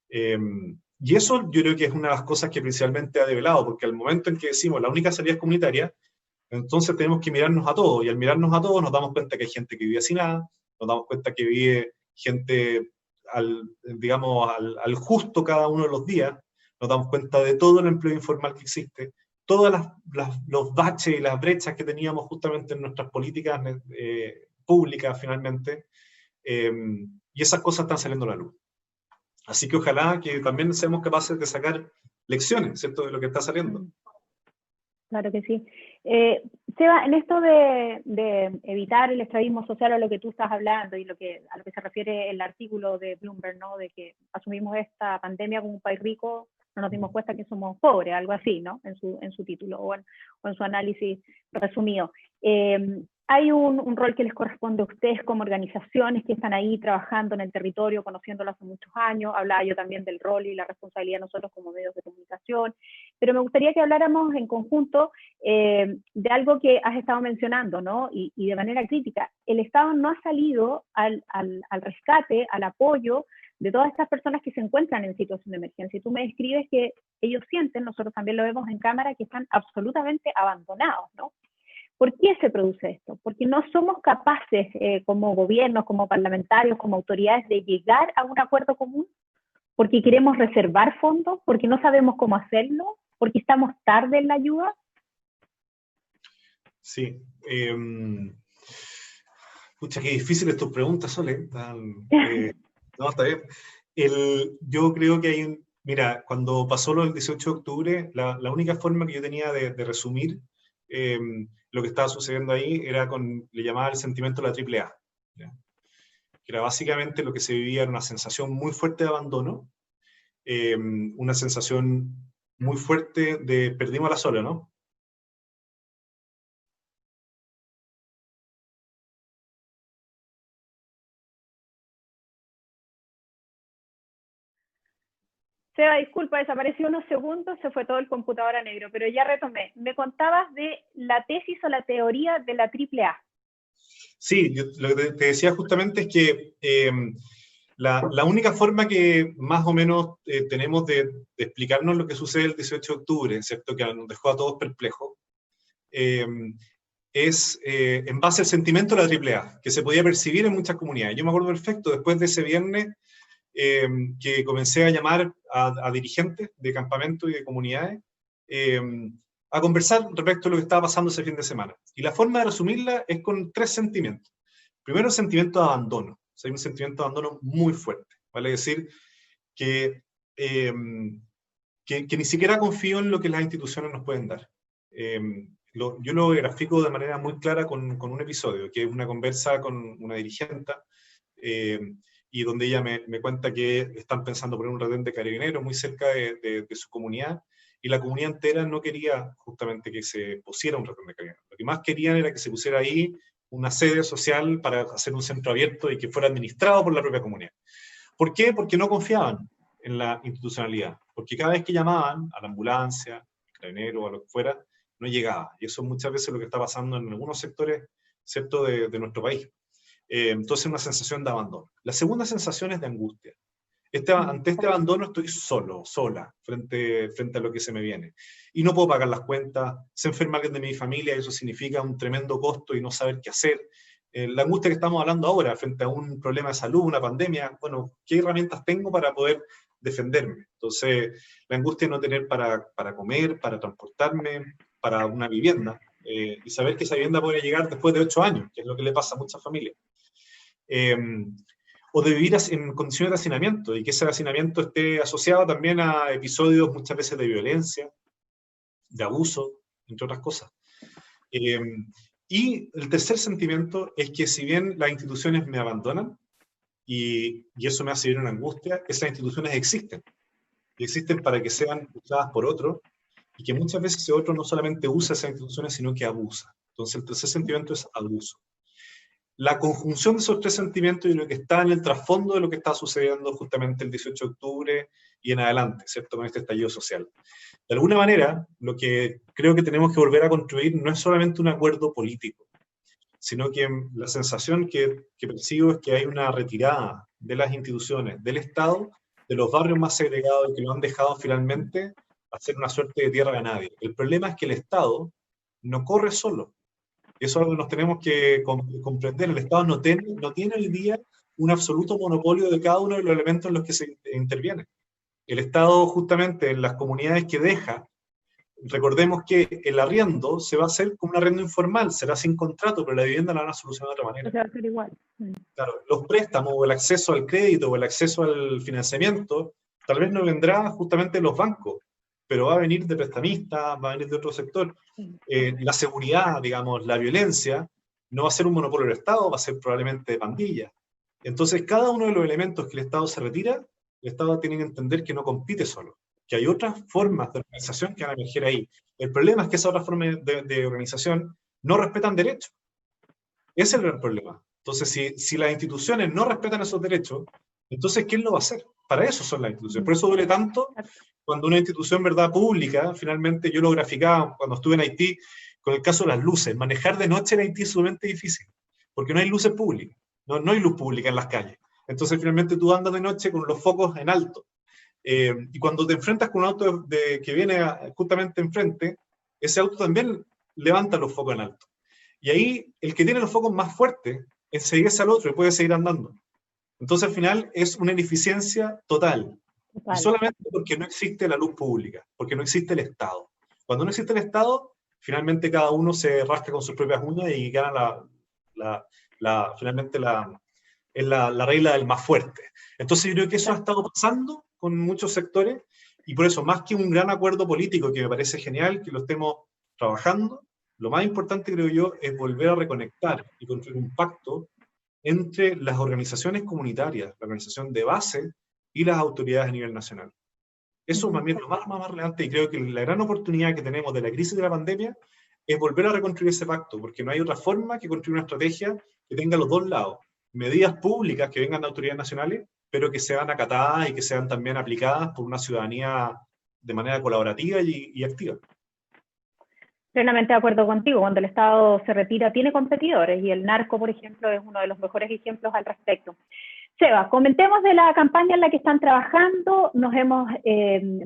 S2: Y eso yo creo que es una de las cosas que principalmente ha develado, porque al momento en que decimos la única salida es comunitaria, entonces tenemos que mirarnos a todos, y al mirarnos a todos nos damos cuenta que hay gente que vive así nada, nos damos cuenta que vive gente digamos, al justo cada uno de los días, nos damos cuenta de todo el empleo informal que existe, todos los baches y las brechas que teníamos justamente en nuestras políticas públicas finalmente, y esas cosas están saliendo a la luz. Así que ojalá que también seamos capaces de sacar lecciones, ¿cierto?, de lo que está saliendo.
S1: Claro que sí. Seba, en esto de evitar el extremismo social, a lo que tú estás hablando y a lo que se refiere el artículo de Bloomberg, ¿no? De que asumimos esta pandemia como un país rico, no nos dimos cuenta que somos pobres, algo así, ¿no? En su título o en su análisis resumido. Hay un rol que les corresponde a ustedes como organizaciones que están ahí trabajando en el territorio, conociéndolo hace muchos años. Hablaba yo también del rol y la responsabilidad de nosotros como medios de comunicación, pero me gustaría que habláramos en conjunto de algo que has estado mencionando, ¿no? Y de manera crítica. El Estado no ha salido al rescate, al apoyo de todas estas personas que se encuentran en situación de emergencia. Y tú me describes que ellos sienten, nosotros también lo vemos en cámara, que están absolutamente abandonados, ¿no? ¿Por qué se produce esto? Porque no somos capaces como gobiernos, como parlamentarios, como autoridades de llegar a un acuerdo común, porque queremos reservar fondos, porque no sabemos cómo hacerlo, porque estamos tarde en la ayuda.
S2: Sí. Pucha, qué difíciles tus preguntas, Sole. No, está bien. Yo creo que hay mira, cuando pasó lo del 18 de octubre, la única forma que yo tenía de resumir lo que estaba sucediendo ahí era le llamaba el sentimiento de la triple A. ¿Ya? Que era básicamente lo que se vivía era una sensación muy fuerte de abandono, una sensación muy fuerte de perdimos la sola, ¿no?
S1: Seba, disculpa, desapareció unos segundos, se fue todo el computador a negro, pero ya retomé. Me contabas de la tesis o la teoría de la AAA.
S2: Sí, lo que te decía justamente es que la única forma que más o menos tenemos de explicarnos lo que sucede el 18 de octubre, ¿cierto? Que nos dejó a todos perplejos, es en base al sentimiento de la AAA, que se podía percibir en muchas comunidades. Yo me acuerdo perfecto, después de ese viernes, que comencé a llamar a dirigentes de campamentos y de comunidades a conversar respecto a lo que estaba pasando ese fin de semana. Y la forma de resumirla es con 3 sentimientos. Primero, el sentimiento de abandono. O sea, hay un sentimiento de abandono muy fuerte. Vale decir que ni siquiera confío en lo que las instituciones nos pueden dar. Yo lo grafico de manera muy clara con un episodio, que es una conversa con una dirigenta, y donde ella me cuenta que están pensando poner un retén de carabineros muy cerca de su comunidad, y la comunidad entera no quería justamente que se pusiera un retén de carabineros. Lo que más querían era que se pusiera ahí una sede social para hacer un centro abierto y que fuera administrado por la propia comunidad. ¿Por qué? Porque no confiaban en la institucionalidad, porque cada vez que llamaban a la ambulancia, al carabinero o a lo que fuera, no llegaba. Y eso muchas veces es lo que está pasando en algunos sectores, ¿cierto?, de nuestro país. Entonces, una sensación de abandono. La segunda sensación es de angustia. Ante este abandono estoy solo, sola, frente a lo que se me viene. Y no puedo pagar las cuentas, se enferma alguien de mi familia, y eso significa un tremendo costo y no saber qué hacer. La angustia que estamos hablando ahora, frente a un problema de salud, una pandemia, bueno, ¿qué herramientas tengo para poder defenderme? Entonces, la angustia de no tener para comer, para transportarme, para una vivienda, y saber que esa vivienda puede llegar después de 8 años, que es lo que le pasa a muchas familias. O de vivir en condiciones de hacinamiento, y que ese hacinamiento esté asociado también a episodios muchas veces de violencia, de abuso, entre otras cosas. Y el tercer sentimiento es que si bien las instituciones me abandonan, y eso me hace vivir una angustia, esas instituciones existen, y existen para que sean usadas por otros, y que muchas veces ese otro no solamente usa esas instituciones, sino que abusa. Entonces el tercer sentimiento es abuso. La conjunción de esos 3 sentimientos y lo que está en el trasfondo de lo que está sucediendo justamente el 18 de octubre y en adelante, ¿cierto?, con este estallido social. De alguna manera, lo que creo que tenemos que volver a construir no es solamente un acuerdo político, sino que la sensación que percibo es que hay una retirada de las instituciones, del Estado, de los barrios más segregados, y que lo han dejado finalmente hacer una suerte de tierra de nadie. El problema es que el Estado no corre solo. Eso es algo que nos tenemos que comprender. El Estado no tiene hoy día un absoluto monopolio de cada uno de los elementos en los que se interviene. El Estado, justamente en las comunidades que deja, recordemos que el arriendo se va a hacer como un arriendo informal, será sin contrato, pero la vivienda la van a solucionar de otra manera.
S1: Se va a hacer igual.
S2: Claro, los préstamos o el acceso al crédito o el acceso al financiamiento tal vez no vendrá justamente de los bancos, pero va a venir de prestamistas, va a venir de otro sector. La seguridad, digamos, la violencia, no va a ser un monopolio del Estado, va a ser probablemente de pandillas. Entonces, cada uno de los elementos que el Estado se retira, el Estado tiene que entender que no compite solo, que hay otras formas de organización que van a emerger ahí. El problema es que esas otras formas de organización no respetan derechos. Ese es el gran problema. Entonces, si las instituciones no respetan esos derechos, entonces, ¿quién lo va a hacer? Para eso son las instituciones. Por eso duele tanto cuando una institución, verdad, pública, finalmente yo lo graficaba cuando estuve en Haití, con el caso de las luces. Manejar de noche en Haití es sumamente difícil, porque no hay luces públicas, no hay luz pública en las calles. Entonces, finalmente tú andas de noche con los focos en alto. Y cuando te enfrentas con un auto que viene justamente enfrente, ese auto también levanta los focos en alto. Y ahí, el que tiene los focos más fuertes, enseguida al otro y puede seguir andando. Entonces, al final, es una ineficiencia total. Y solamente porque no existe la luz pública, porque no existe el Estado. Cuando no existe el Estado, finalmente cada uno se rasca con sus propias uñas y gana finalmente es la regla del más fuerte. Entonces, yo creo que eso ha estado pasando con muchos sectores, y por eso, más que un gran acuerdo político, que me parece genial que lo estemos trabajando, lo más importante, creo yo, es volver a reconectar y construir un pacto entre las organizaciones comunitarias, la organización de base y las autoridades a nivel nacional. Eso para mí es lo más relevante, y creo que la gran oportunidad que tenemos de la crisis de la pandemia es volver a reconstruir ese pacto, porque no hay otra forma que construir una estrategia que tenga los dos lados, medidas públicas que vengan de autoridades nacionales, pero que sean acatadas y que sean también aplicadas por una ciudadanía de manera colaborativa y activa.
S1: Plenamente de acuerdo contigo, cuando el Estado se retira tiene competidores y el narco, por ejemplo, es uno de los mejores ejemplos al respecto. Seba, comentemos de la campaña en la que están trabajando, nos hemos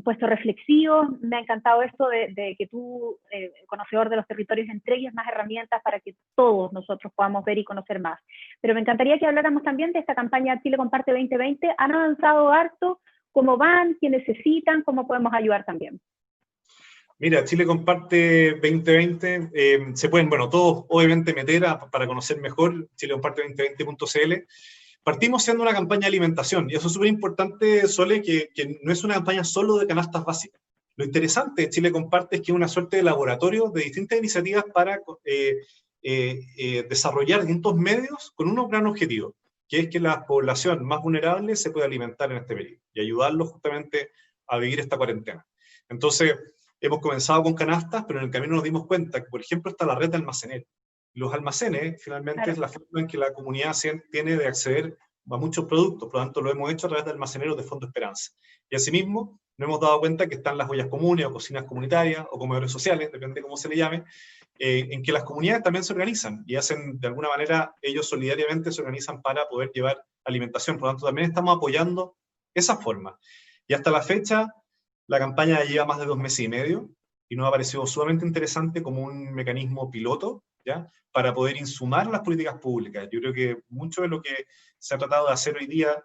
S1: puesto reflexivos, me ha encantado esto de que tú, conocedor de los territorios, entregues más herramientas para que todos nosotros podamos ver y conocer más. Pero me encantaría que habláramos también de esta campaña Chile Comparte 2020, ¿han avanzado harto? ¿Cómo van? ¿Qué necesitan? ¿Cómo podemos ayudar también?
S2: Mira, Chile Comparte 2020, se pueden, bueno, todos obviamente meter para conocer mejor, chilecomparte2020.cl. Partimos siendo una campaña de alimentación, y eso es súper importante, Sole, que no es una campaña solo de canastas básicas. Lo interesante de Chile Comparte es que es una suerte de laboratorio de distintas iniciativas para desarrollar distintos medios con un gran objetivo, que es que la población más vulnerable se pueda alimentar en este periodo y ayudarlos justamente a vivir esta cuarentena. Entonces, hemos comenzado con canastas, pero en el camino nos dimos cuenta que, por ejemplo, está la red de almaceneros. Los almacenes, finalmente, claro, es la forma en que la comunidad tiene de acceder a muchos productos, por lo tanto lo hemos hecho a través de almaceneros de Fondo Esperanza. Y asimismo, nos hemos dado cuenta que están las ollas comunes, o cocinas comunitarias, o comedores sociales, depende de cómo se le llame, en que las comunidades también se organizan, y hacen, de alguna manera, ellos solidariamente se organizan para poder llevar alimentación, por lo tanto también estamos apoyando esa forma. Y hasta la fecha, la campaña lleva más de 2 meses y medio, y nos ha parecido sumamente interesante como un mecanismo piloto, ¿ya?, para poder insumar las políticas públicas. Yo creo que mucho de lo que se ha tratado de hacer hoy día,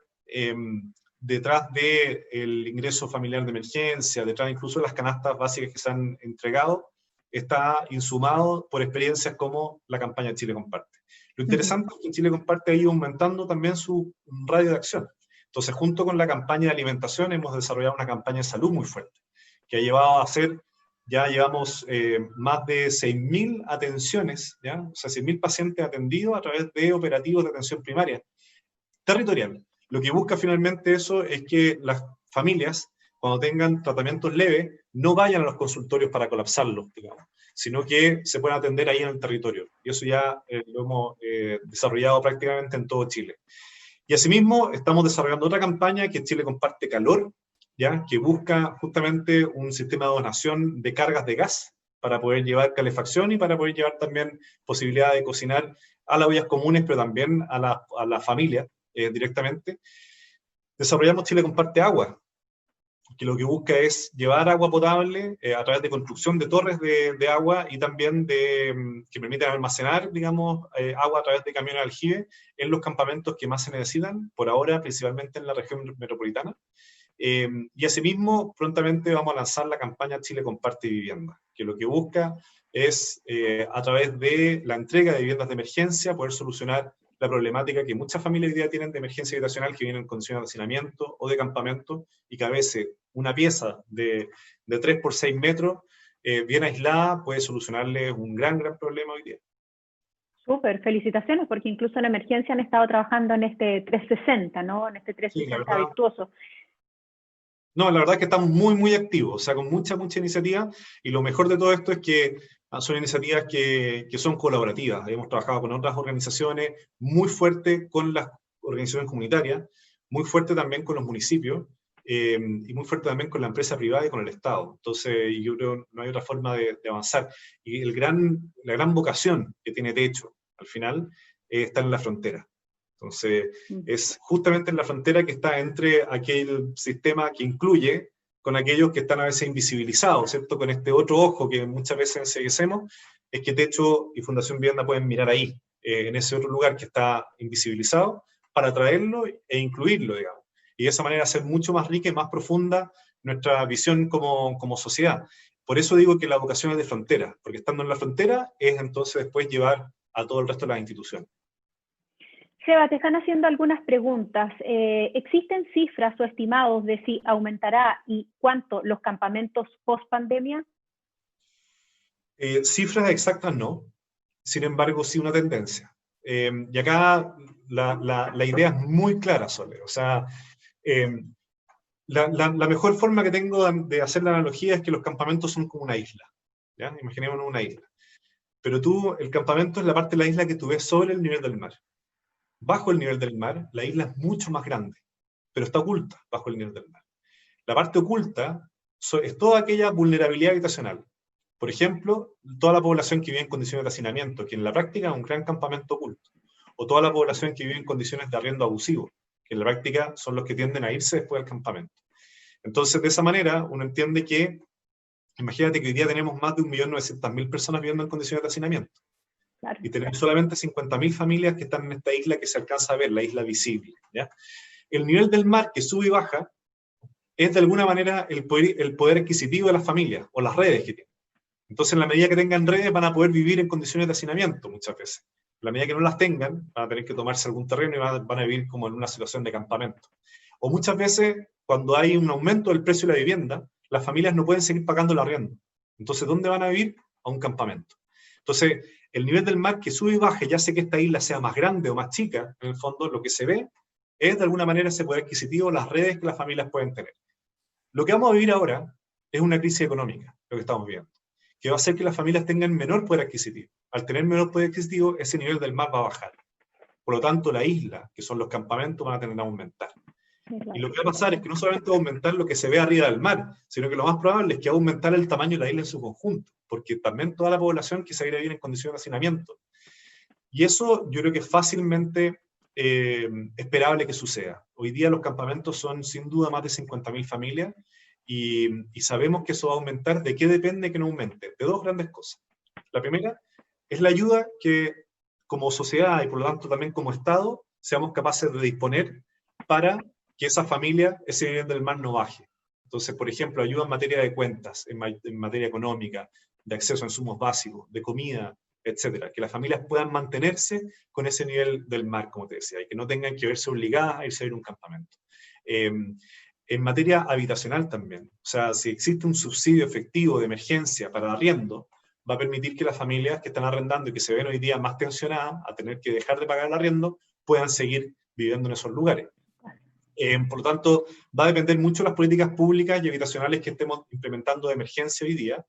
S2: detrás del ingreso familiar de emergencia, detrás incluso de las canastas básicas que se han entregado, está insumado por experiencias como la campaña Chile Comparte. Lo interesante es que Chile Comparte ha ido aumentando también su radio de acción. Entonces, junto con la campaña de alimentación, hemos desarrollado una campaña de salud muy fuerte, que ha llevado a hacer, ya llevamos más de 6.000 atenciones, ¿ya? O sea, 6.000 pacientes atendidos a través de operativos de atención primaria, territorial. Lo que busca finalmente eso es que las familias, cuando tengan tratamientos leves, no vayan a los consultorios para colapsarlos, digamos, sino que se puedan atender ahí en el territorio. Y eso ya lo hemos desarrollado prácticamente en todo Chile. Y asimismo, estamos desarrollando otra campaña que es Chile Comparte Calor, ¿ya?, que busca justamente un sistema de donación de cargas de gas para poder llevar calefacción y para poder llevar también posibilidad de cocinar a las ollas comunes, pero también a la familia directamente. Desarrollamos Chile Comparte Agua, que lo que busca es llevar agua potable a través de construcción de torres de agua y también que permitan almacenar, digamos, agua a través de camiones de aljibe en los campamentos que más se necesitan, por ahora principalmente en la región metropolitana. Y asimismo, prontamente vamos a lanzar la campaña Chile Comparte Vivienda, que lo que busca es, a través de la entrega de viviendas de emergencia, poder solucionar la problemática que muchas familias hoy día tienen de emergencia habitacional, que vienen en condiciones de hacinamiento o de campamento, y que a veces una pieza de 3 por 6 metros, bien aislada, puede solucionarles un gran problema hoy día.
S1: Súper, felicitaciones, porque incluso en emergencia han estado trabajando en este 360, ¿no? En este 360 sí, virtuoso.
S2: No, la verdad es que estamos muy activos, o sea, con mucha iniciativa, y lo mejor de todo esto es que son iniciativas que son colaborativas. Hemos trabajado con otras organizaciones, muy fuerte con las organizaciones comunitarias, muy fuerte también con los municipios, y muy fuerte también con la empresa privada y con el Estado. Entonces, yo creo que no hay otra forma de avanzar. Y la gran vocación que tiene Techo, al final, está en la frontera. Entonces, es justamente en la frontera que está entre aquel sistema que incluye con aquellos que están a veces invisibilizados, ¿cierto? Con este otro ojo que muchas veces enseguecemos, es que Techo y Fundación Vivienda pueden mirar ahí, en ese otro lugar que está invisibilizado, para traerlo e incluirlo, digamos. Y de esa manera hacer mucho más rica y más profunda nuestra visión como sociedad. Por eso digo que la vocación es de frontera, porque estando en la frontera es entonces después llevar a todo el resto de las instituciones.
S1: Seba, te están haciendo algunas preguntas. ¿Existen cifras o estimados de si aumentará y cuánto los campamentos post-pandemia?
S2: Cifras exactas no, sin embargo sí una tendencia. Y acá la idea es muy clara, Sole. O sea, la mejor forma que tengo de hacer la analogía es que los campamentos son como una isla, ¿ya? Imaginémonos una isla. Pero el campamento es la parte de la isla que tú ves sobre el nivel del mar. bajo el nivel del mar, la isla es mucho más grande, pero está oculta bajo el nivel del mar. La parte oculta es toda aquella vulnerabilidad habitacional. Por ejemplo, toda la población que vive en condiciones de hacinamiento, que en la práctica es un gran campamento oculto. O toda la población que vive en condiciones de arriendo abusivo, que en la práctica son los que tienden a irse después del campamento. Entonces, de esa manera, uno entiende que, imagínate que hoy día tenemos más de 1.900.000 personas viviendo en condiciones de hacinamiento. Claro. Y tenemos solamente 50.000 familias que están en esta isla que se alcanza a ver, la isla visible, ¿ya? El nivel del mar que sube y baja es de alguna manera el poder adquisitivo de las familias, o las redes que tienen. Entonces, en la medida que tengan redes, van a poder vivir en condiciones de hacinamiento muchas veces. En la medida que no las tengan, van a tener que tomarse algún terreno y van a vivir como en una situación de campamento. O muchas veces, cuando hay un aumento del precio de la vivienda, las familias no pueden seguir pagando el arriendo. Entonces, ¿dónde van a vivir? A un campamento. Entonces, el nivel del mar que sube y baja, ya sea que esta isla sea más grande o más chica, en el fondo, lo que se ve es de alguna manera ese poder adquisitivo, las redes que las familias pueden tener. Lo que vamos a vivir ahora es una crisis económica, lo que estamos viendo, que va a hacer que las familias tengan menor poder adquisitivo. Al tener menor poder adquisitivo, ese nivel del mar va a bajar. Por lo tanto, la isla, que son los campamentos, van a tener que aumentar. Y lo que va a pasar es que no solamente va a aumentar lo que se ve arriba del mar, sino que lo más probable es que va a aumentar el tamaño de la isla en su conjunto, porque también toda la población quizá irá a vivir en condiciones de hacinamiento. Y eso yo creo que es fácilmente esperable que suceda. Hoy día los campamentos son sin duda más de 50.000 familias y sabemos que eso va a aumentar. ¿De qué depende que no aumente? De dos grandes cosas. La primera es la ayuda que como sociedad y por lo tanto también como Estado seamos capaces de disponer para que esa familia, ese nivel del mar no baje. Entonces, por ejemplo, ayuda en materia de cuentas, en materia económica, de acceso a insumos básicos, de comida, etcétera, que las familias puedan mantenerse con ese nivel del mar, como te decía, y que no tengan que verse obligadas a irse a ir a un campamento. En materia habitacional también, o sea, si existe un subsidio efectivo de emergencia para el arriendo, va a permitir que las familias que están arrendando y que se ven hoy día más tensionadas a tener que dejar de pagar el arriendo, puedan seguir viviendo en esos lugares. Por lo tanto, va a depender mucho de las políticas públicas y habitacionales que estemos implementando de emergencia hoy día,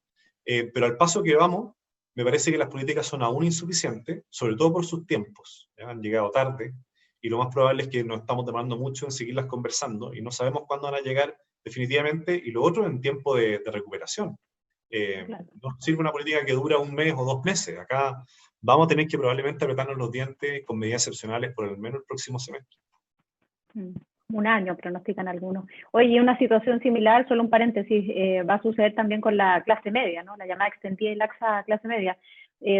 S2: pero al paso que vamos, me parece que las políticas son aún insuficientes, sobre todo por sus tiempos. ¿Ya? Han llegado tarde y lo más probable es que nos estamos demorando mucho en seguirlas conversando y no sabemos cuándo van a llegar definitivamente, y lo otro en tiempo de recuperación. Claro. No sirve una política que dura un mes o 2 meses. Acá vamos a tener que probablemente apretarnos los dientes con medidas excepcionales por al menos el próximo semestre.
S1: Un año, pronostican algunos. Oye, una situación similar, solo un paréntesis, va a suceder también con la clase media, ¿no? La llamada extendida y laxa clase media.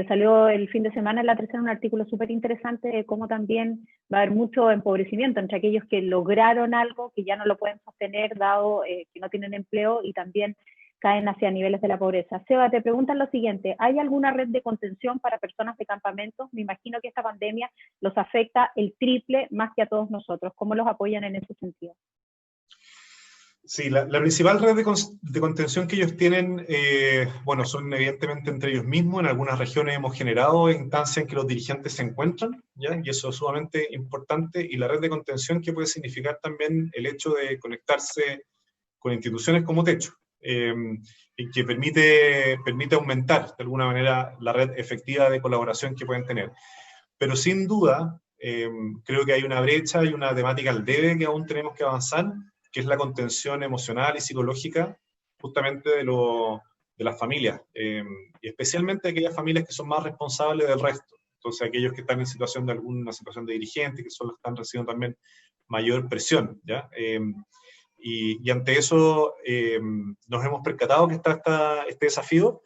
S1: Salió el fin de semana en La Tercera un artículo súper interesante de cómo también va a haber mucho empobrecimiento entre aquellos que lograron algo, que ya no lo pueden sostener dado que no tienen empleo y también caen hacia niveles de la pobreza. Seba, te preguntan lo siguiente, ¿hay alguna red de contención para personas de campamentos? Me imagino que esta pandemia los afecta el triple más que a todos nosotros. ¿Cómo los apoyan en ese sentido?
S2: Sí, la principal red de contención que ellos tienen, bueno, son evidentemente entre ellos mismos. En algunas regiones hemos generado instancias en que los dirigentes se encuentran, ¿ya? Y eso es sumamente importante. Y la red de contención que puede significar también el hecho de conectarse con instituciones como Techo, y que permite aumentar de alguna manera la red efectiva de colaboración que pueden tener. Pero sin duda, creo que hay una brecha y una temática al debe que aún tenemos que avanzar, que es la contención emocional y psicológica justamente de las familias, y especialmente aquellas familias que son más responsables del resto. Entonces, aquellos que están en situación de alguna situación de dirigente, que solo están recibiendo también mayor presión, ¿ya? Y ante eso nos hemos percatado que está este desafío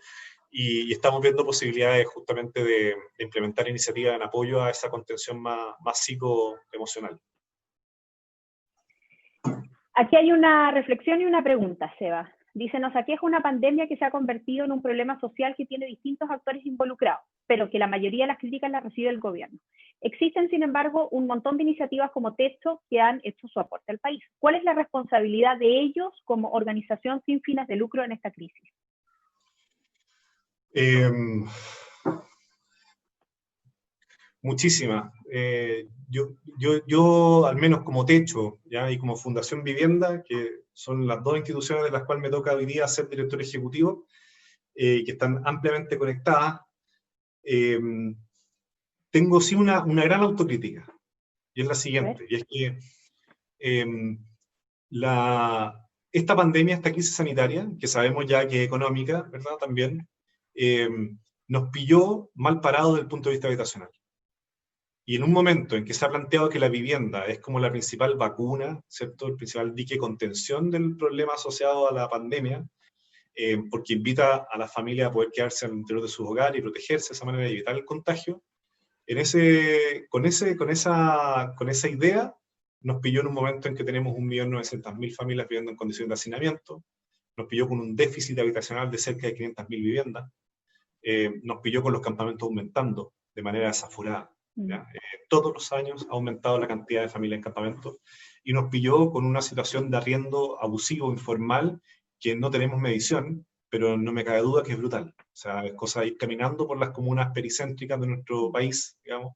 S2: y estamos viendo posibilidades justamente de implementar iniciativas en apoyo a esa contención más psicoemocional.
S1: Aquí hay una reflexión y una pregunta, Seba. Dice, nos aqueja una pandemia que se ha convertido en un problema social que tiene distintos actores involucrados, pero que la mayoría de las críticas las recibe el gobierno. Existen, sin embargo, un montón de iniciativas como Techo que han hecho su aporte al país. ¿Cuál es la responsabilidad de ellos como organización sin fines de lucro en esta crisis?
S2: Muchísimas. Yo, al menos como Techo, ¿ya? Y como Fundación Vivienda, que son las dos instituciones de las cuales me toca hoy día ser director ejecutivo, que están ampliamente conectadas, tengo sí una gran autocrítica. y es la siguiente, y es que esta pandemia, esta crisis sanitaria, que sabemos ya que es económica, ¿verdad? También, nos pilló mal parados desde el punto de vista habitacional. Y en un momento en que se ha planteado que la vivienda es como la principal vacuna, ¿cierto? El principal dique de contención del problema asociado a la pandemia, porque invita a las familias a poder quedarse al interior de sus hogares y protegerse de esa manera y evitar el contagio, con esa idea nos pilló en un momento en que tenemos 1.900.000 familias viviendo en condiciones de hacinamiento, nos pilló con un déficit habitacional de cerca de 500.000 viviendas, nos pilló con los campamentos aumentando de manera desaforada. Todos los años ha aumentado la cantidad de familias en campamentos y nos pilló con una situación de arriendo abusivo, informal, que no tenemos medición, pero no me cabe duda que es brutal. O sea, es cosa de ir caminando por las comunas pericéntricas de nuestro país, digamos,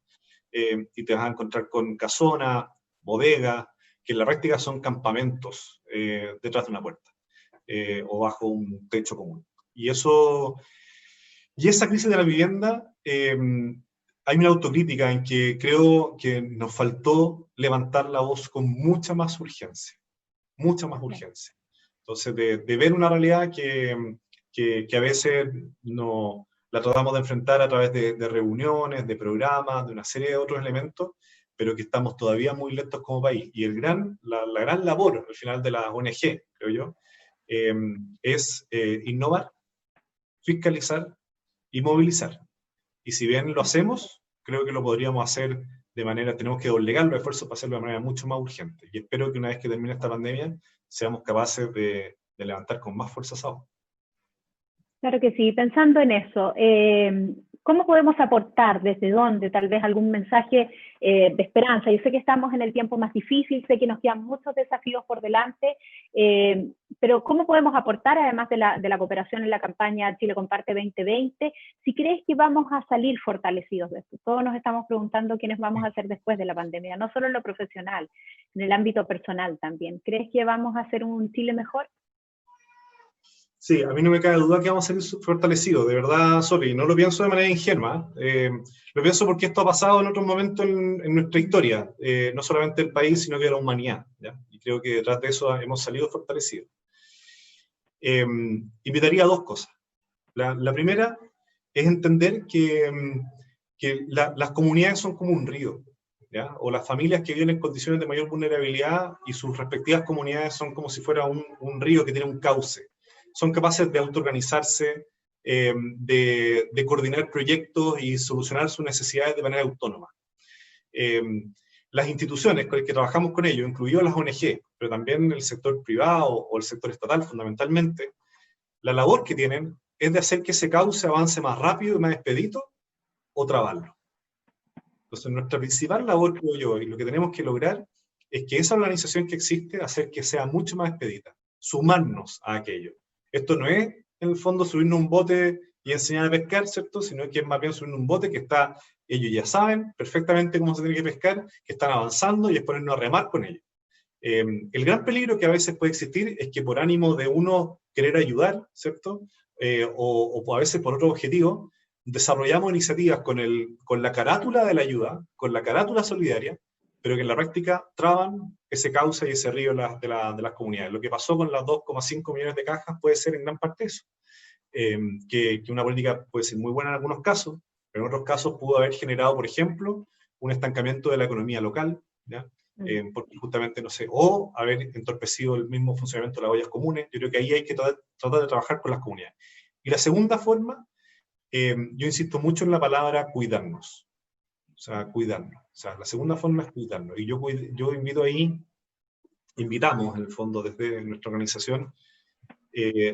S2: y te vas a encontrar con casonas, bodegas, que en la práctica son campamentos detrás de una puerta, o bajo un techo común. Y esa crisis de la vivienda, hay una autocrítica en que creo que nos faltó levantar la voz con mucha más urgencia, mucha más urgencia. Entonces, de ver una realidad que a veces no la tratamos de enfrentar a través de reuniones, de programas, de una serie de otros elementos, pero que estamos todavía muy lentos como país. Y la gran labor, al final, de las ONG, creo yo, es innovar, fiscalizar y movilizar. Y si bien lo hacemos, creo que lo podríamos hacer tenemos que doblegar los esfuerzos para hacerlo de manera mucho más urgente. Y espero que una vez que termine esta pandemia, seamos capaces de levantar con más fuerza esa voz.
S1: Claro que sí, pensando en eso, ¿cómo podemos aportar, desde dónde, tal vez algún mensaje de esperanza? Yo sé que estamos en el tiempo más difícil, sé que nos quedan muchos desafíos por delante, pero ¿cómo podemos aportar, además de la cooperación en la campaña Chile Comparte 2020, si crees que vamos a salir fortalecidos de esto? Todos nos estamos preguntando quiénes vamos a ser después de la pandemia, no solo en lo profesional, en el ámbito personal también. ¿Crees que vamos a hacer un Chile mejor?
S2: Sí, a mí no me cabe duda que vamos a salir fortalecidos, de verdad, Soli, y no lo pienso de manera ingenua, lo pienso porque esto ha pasado en otros momentos en nuestra historia, no solamente del país, sino que de la humanidad, ¿ya? Y creo que detrás de eso hemos salido fortalecidos. Invitaría a dos cosas. La primera es entender que las comunidades son como un río, ¿ya? O las familias que viven en condiciones de mayor vulnerabilidad y sus respectivas comunidades son como si fuera un río que tiene un cauce. Son capaces de autoorganizarse, de coordinar proyectos y solucionar sus necesidades de manera autónoma. Las instituciones con las que trabajamos con ellos, incluidas las ONG, pero también el sector privado o el sector estatal fundamentalmente, la labor que tienen es de hacer que ese cauce avance más rápido y más expedito o trabarlo. Entonces, nuestra principal labor, creo yo, y lo que tenemos que lograr es que esa organización que existe, hacer que sea mucho más expedita, sumarnos a aquello. Esto no es, en el fondo, subirnos un bote y enseñar a pescar, ¿cierto? Sino que es más bien subirnos un bote que ellos ya saben perfectamente cómo se tiene que pescar, que están avanzando y es ponernos a remar con ellos. El gran peligro que a veces puede existir es que por ánimo de uno querer ayudar, ¿cierto? O a veces por otro objetivo, desarrollamos iniciativas con la carátula de la ayuda, con la carátula solidaria, pero que en la práctica traban ese cauce y ese río de las comunidades. Lo que pasó con las 2,5 millones de cajas puede ser en gran parte eso. Que una política puede ser muy buena en algunos casos, pero en otros casos pudo haber generado, por ejemplo, un estancamiento de la economía local, ¿ya? Porque justamente, no sé, o haber entorpecido el mismo funcionamiento de las ollas comunes. Yo creo que ahí hay que tratar de trabajar con las comunidades. Y la segunda forma, yo insisto mucho en la palabra cuidarnos. O sea, cuidarnos. O sea, la segunda forma es cuidarnos. Y yo invitamos, en el fondo, desde nuestra organización,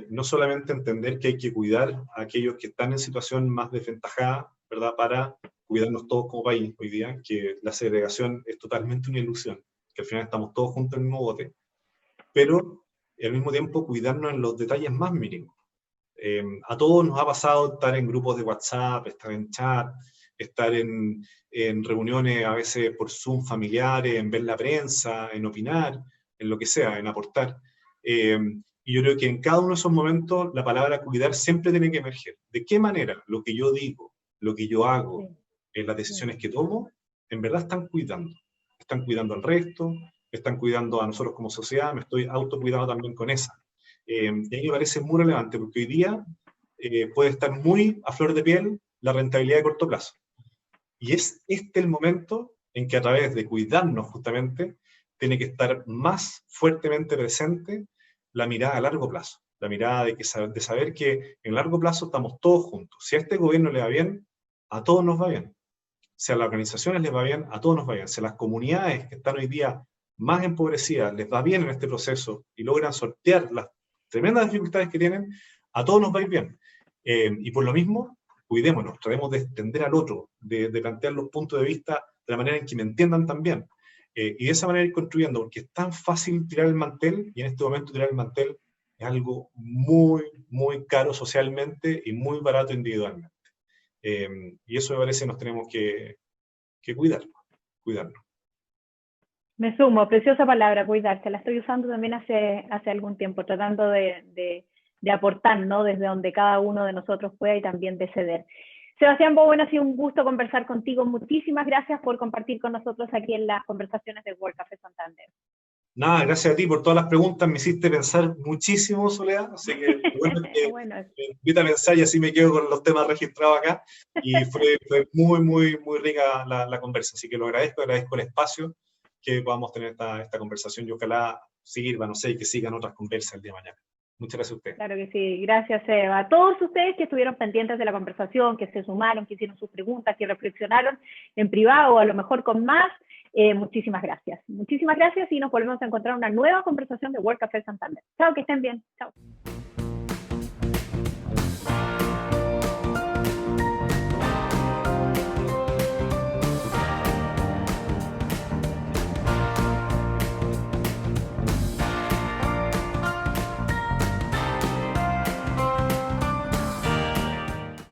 S2: no solamente entender que hay que cuidar a aquellos que están en situación más desventajada, ¿verdad? Para cuidarnos todos como país hoy día, que la segregación es totalmente una ilusión, que al final estamos todos juntos en el mismo bote, pero al mismo tiempo cuidarnos en los detalles más mínimos. A todos nos ha pasado estar en grupos de WhatsApp, estar en chat, estar en reuniones a veces por Zoom familiares, en ver la prensa, en opinar, en lo que sea, en aportar. Y yo creo que en cada uno de esos momentos la palabra cuidar siempre tiene que emerger. ¿De qué manera lo que yo digo, lo que yo hago, las decisiones que tomo, en verdad están cuidando? están cuidando al resto, están cuidando a nosotros como sociedad, me estoy autocuidando también con esa. Y a mí me parece muy relevante, porque hoy día puede estar muy a flor de piel la rentabilidad de corto plazo. Y es este el momento en que a través de cuidarnos justamente, tiene que estar más fuertemente presente la mirada a largo plazo, la mirada de saber que en largo plazo estamos todos juntos. Si a este gobierno le va bien, a todos nos va bien. Si a las organizaciones les va bien, a todos nos va bien. Si a las comunidades que están hoy día más empobrecidas les va bien en este proceso y logran sortear las tremendas dificultades que tienen, a todos nos va a ir bien. Y por lo mismo, cuidémonos, tratemos de extender al otro, de plantear los puntos de vista de la manera en que me entiendan también. Y de esa manera ir construyendo, porque es tan fácil tirar el mantel, y en este momento tirar el mantel es algo muy, muy caro socialmente y muy barato individualmente. Y eso me parece que nos tenemos que cuidarnos.
S1: Me sumo, preciosa palabra, cuidarse. La estoy usando también hace algún tiempo, tratando de aportar, ¿no? Desde donde cada uno de nosotros pueda y también de ceder. Sebastián Bowen, ha sido un gusto conversar contigo. Muchísimas gracias por compartir con nosotros aquí en las conversaciones de World Café Santander.
S2: Nada, gracias a ti por todas las preguntas, me hiciste pensar muchísimo, Soledad, así que bueno,
S1: bueno,
S2: me invita a pensar y así me quedo con los temas registrados acá, y fue muy, muy, muy rica la conversa, así que lo agradezco el espacio que podamos tener esta conversación y ojalá sirva, no sé, y que sigan otras conversas el día de mañana. Muchas gracias a ustedes.
S1: Claro que sí, gracias Eva. A todos ustedes que estuvieron pendientes de la conversación, que se sumaron, que hicieron sus preguntas, que reflexionaron en privado o a lo mejor con más, muchísimas gracias. Muchísimas gracias y nos volvemos a encontrar en una nueva conversación de World Café Santander. Chao, que estén bien. Chao.